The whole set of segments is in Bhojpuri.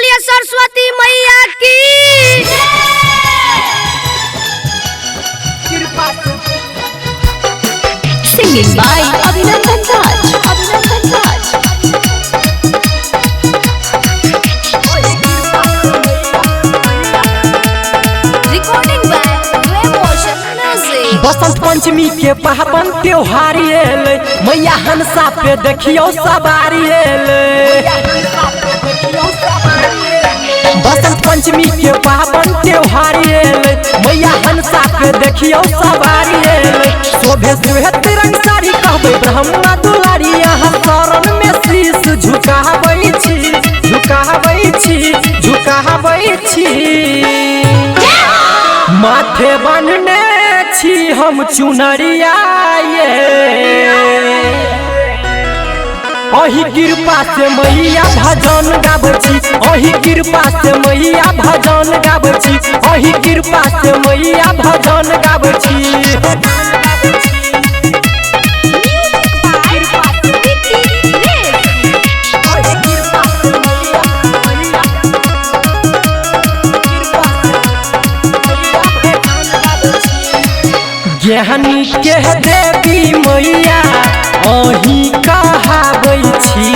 बोलिए सरस्वती मैया की। Singing by Abhinandan Raj. Abhinandan Raj. Recording by Emotion Music. Basant Panchami के पावन त्योहार एले, मैया हंसा पे देखियो सवारी एले। बसंत पंचमी के पावन त्योहार एले, मैया हंसा पे देखियो सवारी एले। शोभे श्वेत रंग साड़ी कहबे ब्रह्मा दुआरी, यहाँ शरण में शीश झुकाबै छी, झुकाबै छी, झुकाबै छी। माथे बांधने छी हम चुनरिया ये, अही कृपा से मैया भजन गाबै छी, अही कृपा से मैया भजन गाबै छी, अही कृपा से मैया भजन गाबै छी। ज्ञानी के देवी मैया अही कहाबै छी,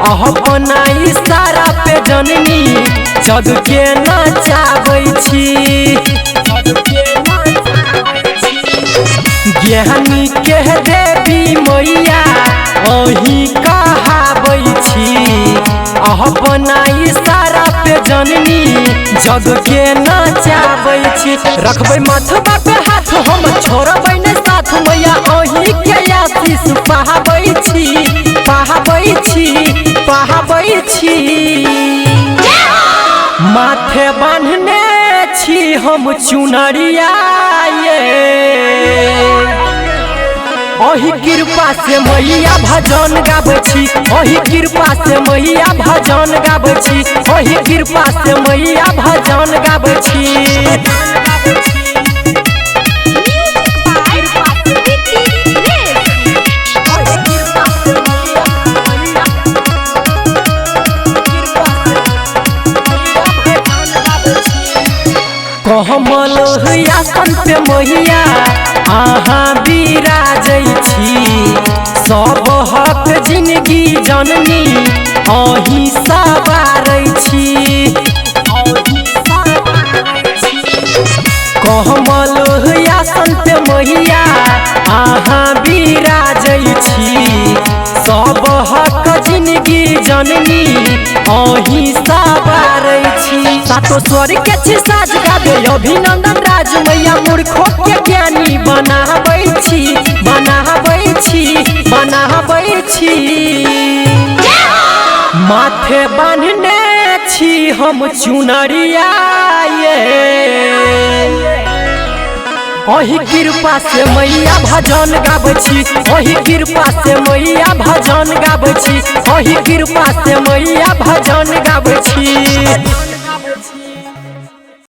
अपना इशारा पे जननी जग के नचाबै छी। ज्ञानी के देवी मैया अही कहाबै छी, अपना इशारा पे जननी जग के नचाबै छी। रखबै माथबा पे हाथ हम छोड़बै ने साथ, मैया अही के आशीष पाबै छी, पाबै छी, पाबै छी। माथे बांधने छी हम चुनरिया ये, अही कृपा से मैया भजन गाबै छी, अही कृपा से मैया भजन गाबै छी, अही कृपा से मैया भजन गाबै छी। कमल आसन पे मैया अहाँ बिराजै छी, सब हक जिंदगी जननी अही सवारै छी। कमल आसन पे मैया अहाँ बिराजै छी, सब हक जिंदगी जननी अही सवारै छी। सातो स्वर के छी साज गाबे अभिनंदन राज, मैया मूर्खों के ज्ञानी बनाबै छी, बनाबै छी, बनाबै छी। माथे बांधने छी हम चुनरिया ये, अही कृपा से मैया भजन गाबै छी, अही कृपा से मैया भजन गाबै छी, अही कृपा से मैया भजन गाबै छी।